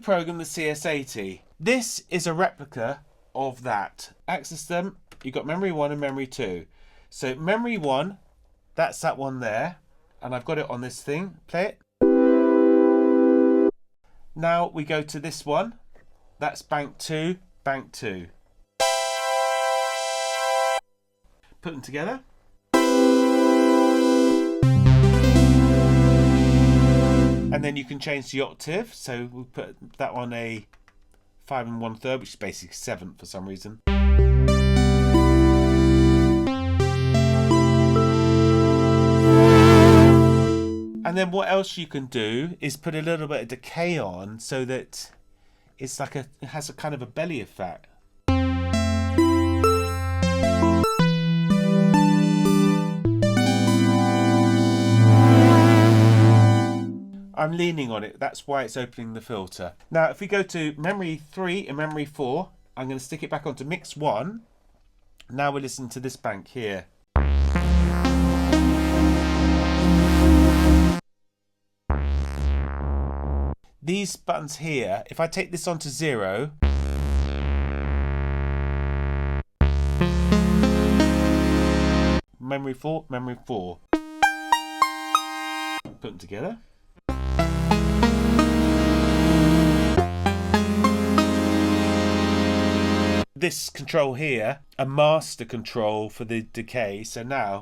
program the CS-80. This is a replica of that. Access them, you've got memory 1 and memory 2. So memory 1, that's that one there, and I've got it on this thing. Play it. Now we go to this one, that's bank 2, bank 2. Put them together. And then you can change the octave. So we'll put that on a 5 1/3, which is basically 7th for some reason. And then what else you can do is put a little bit of decay on so that it's like it has a kind of a belly effect. I'm leaning on it, that's why it's opening the filter. Now if we go to memory 3 and memory 4, I'm going to stick it back onto mix 1. Now we listen to this bank here. These buttons here, if I take this onto 0, memory 4, memory 4. Put them together. This control here, a master control for the decay. So now,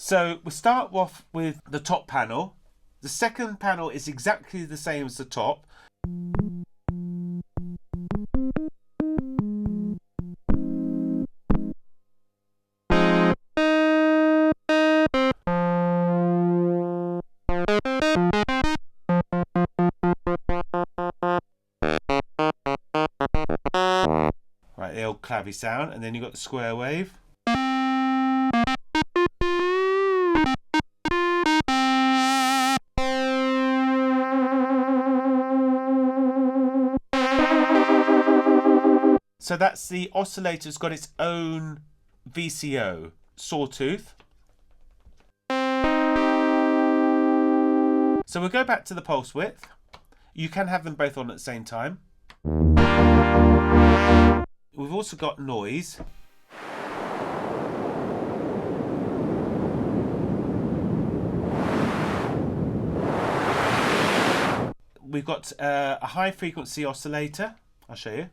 we'll start off with the top panel. The second panel is exactly the same as the top. Right, the old clavy sound, and then you've got the square wave. So that's the oscillator's got its own VCO, sawtooth. So we'll go back to the pulse width. You can have them both on at the same time. We've also got noise. We've got a high frequency oscillator. I'll show you.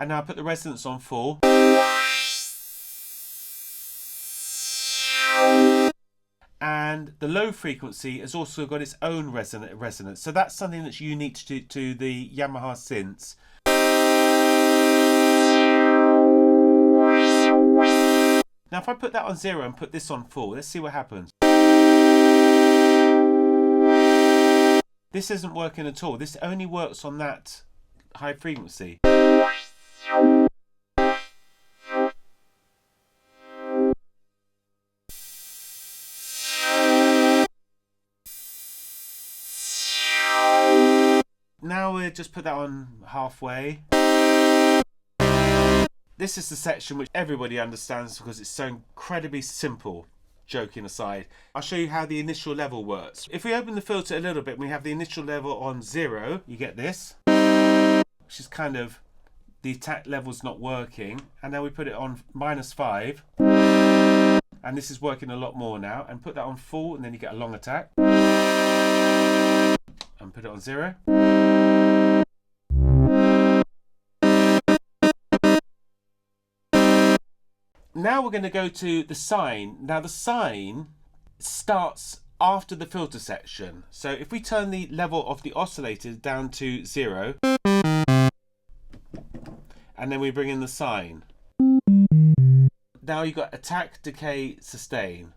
And now I put the resonance on full. And the low frequency has also got its own resonance. So that's something that's unique to the Yamaha synths. Now if I put that on 0 and put this on full, let's see what happens. This isn't working at all. This only works on that high frequency. Now we'll just put that on halfway. This is the section which everybody understands because it's so incredibly simple, joking aside. I'll show you how the initial level works. If we open the filter a little bit and we have the initial level on 0, you get this, which is kind of the attack level's not working. And then we put it on -5, and this is working a lot more now. And put that on full, and then you get a long attack. And put it on 0. Now we're going to go to the sine. Now the sine starts after the filter section. So if we turn the level of the oscillator down to 0, and then we bring in the sine. Now you've got attack, decay, sustain.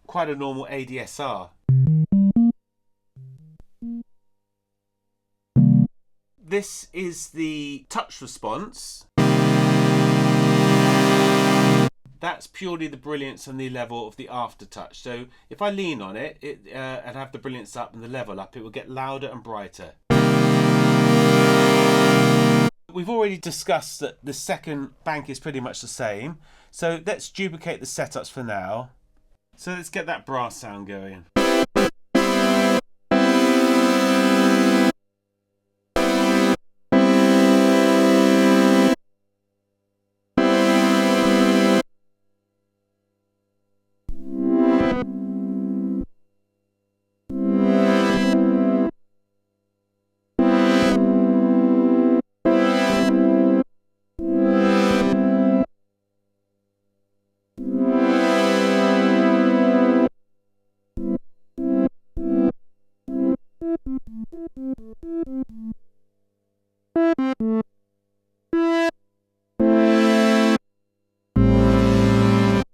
Quite a normal ADSR. this is the touch response. That's purely the brilliance and the level of the Aftertouch. So if I lean on it, and have the brilliance up and the level up, it will get louder and brighter. We've already discussed that the second bank is pretty much the same. So let's duplicate the setups for now. So let's get that brass sound going.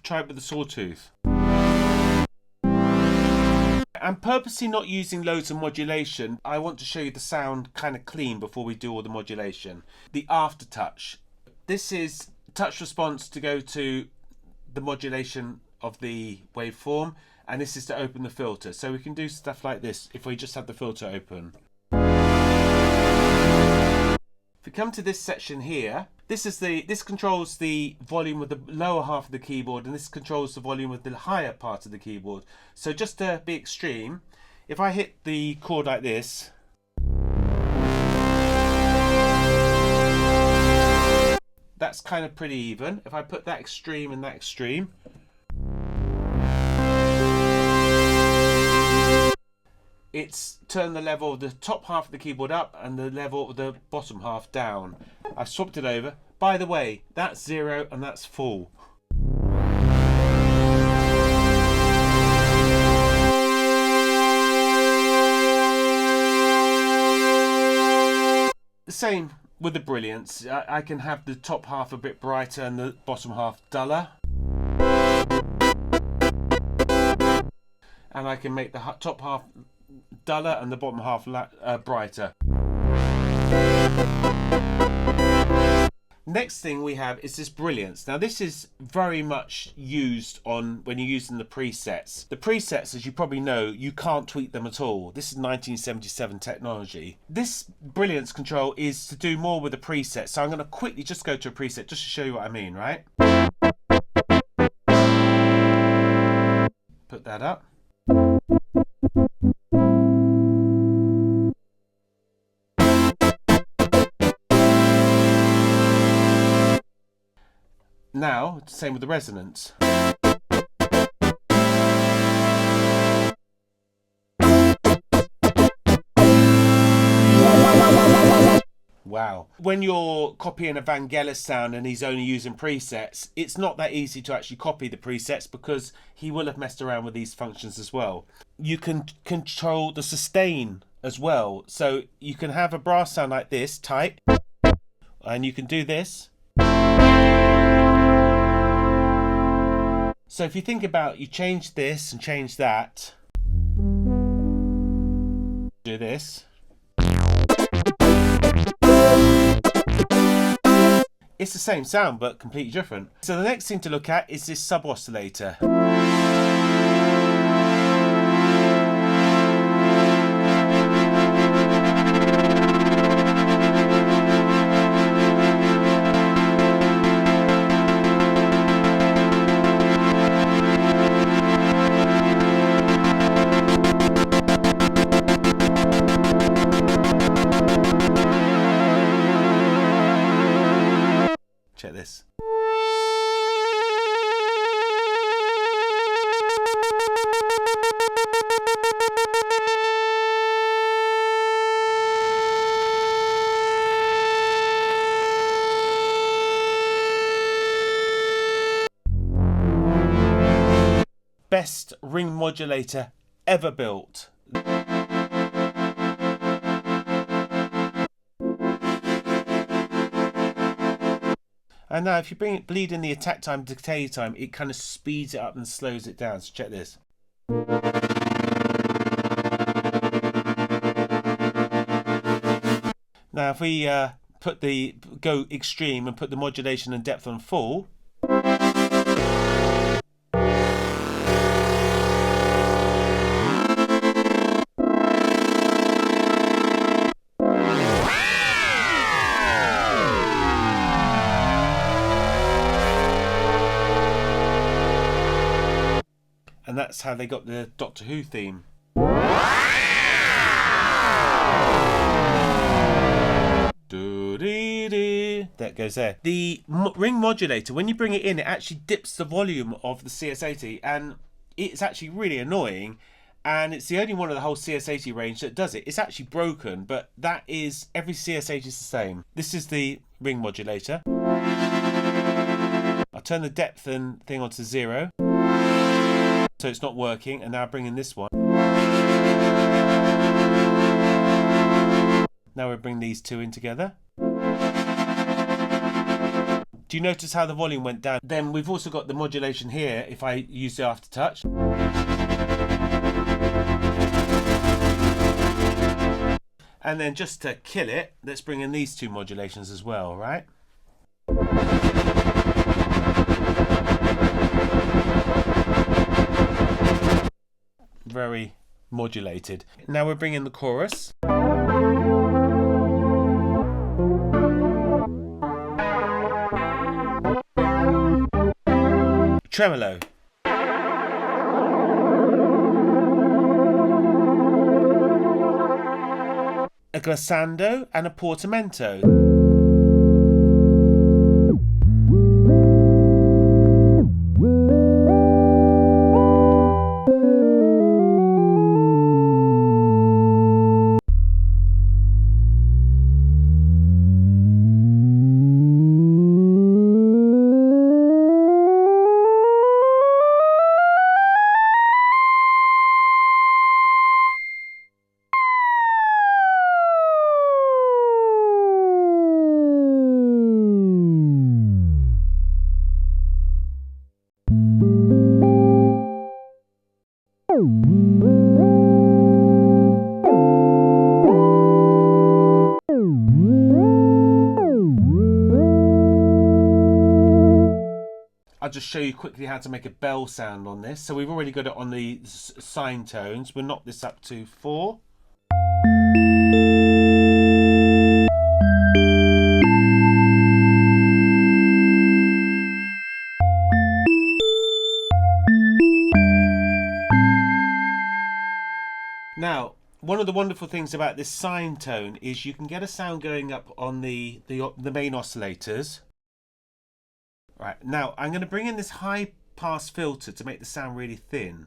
Try it with the sawtooth. I'm purposely not using loads of modulation. I want to show you the sound kind of clean before we do all the modulation. The Aftertouch. This is touch response to go to the modulation of the waveform, and this is to open the filter. So we can do stuff like this if we just have the filter open. If we come to this section here, this controls the volume of the lower half of the keyboard, and this controls the volume of the higher part of the keyboard. So just to be extreme, if I hit the chord like this, that's kind of pretty even. If I put that extreme and that extreme, it's turned the level of the top half of the keyboard up and the level of the bottom half down. I've swapped it over. By the way, that's 0 and that's full. The same with the brilliance. I can have the top half a bit brighter and the bottom half duller. And I can make the top half duller and the bottom half brighter. Next thing we have is this brilliance. Now this is very much used on when you're using the presets. The presets, as you probably know, you can't tweak them at all. This is 1977 technology. This brilliance control is to do more with the preset. So I'm going to quickly just go to a preset just to show you what I mean, right? Put that up. Now, same with the resonance. Wow. When you're copying a Vangelis sound and he's only using presets, it's not that easy to actually copy the presets because he will have messed around with these functions as well. You can control the sustain as well. So you can have a brass sound like this, tight, and you can do this. So if you think about, you change this and change that, do this. It's the same sound, but completely different. So the next thing to look at is this sub-oscillator. Check this. Best ring modulator ever built. And now if you bleed in the attack time, decay time, it kind of speeds it up and slows it down. So check this. Now if we go extreme and put the modulation and depth on full, and that's how they got the Doctor Who theme. That goes there. The ring modulator, when you bring it in, it actually dips the volume of the CS-80, and it's actually really annoying, and it's the only one of the whole CS-80 range that does it. It's actually broken, but that is, every CS-80 is the same. This is the ring modulator. I'll turn the depth and thing onto 0, so it's not working, and now I bring in this one. Now we bring these two in together. Do you notice how the volume went down? Then we've also got the modulation here if I use the Aftertouch. And then just to kill it, let's bring in these two modulations as well, right? Very modulated. Now we're bringing the chorus. Tremolo. A glissando and a portamento. I'll just show you quickly how to make a bell sound on this. So we've already got it on the sine tones. We'll knock this up to 4. Now, one of the wonderful things about this sine tone is you can get a sound going up on the main oscillators. Right, now I'm going to bring in this high pass filter to make the sound really thin.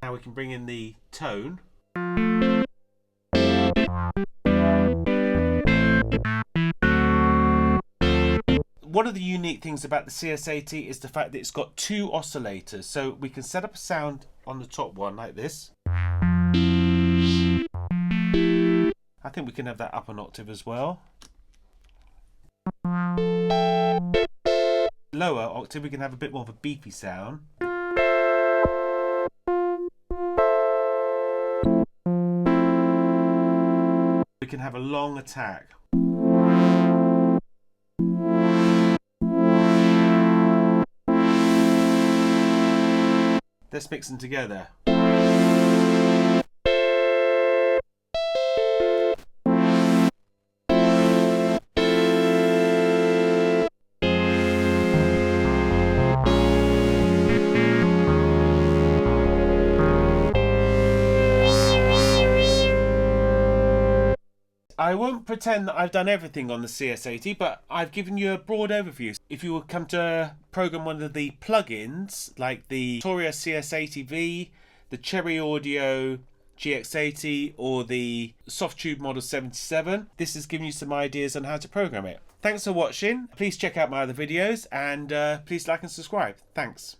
Now we can bring in the tone. One of the unique things about the CS-80 is the fact that it's got 2 oscillators, so we can set up a sound on the top one like this. I think we can have that up an octave as well. Lower octave, we can have a bit more of a beefy sound. We can have a long attack. Let's mix them together. I won't pretend that I've done everything on the CS-80, but I've given you a broad overview. If you will come to program one of the plugins, like the Arturia CS-80V, the Cherry Audio GX80, or the Softube Model 77, this has given you some ideas on how to program it. Thanks for watching. Please check out my other videos, and please like and subscribe. Thanks.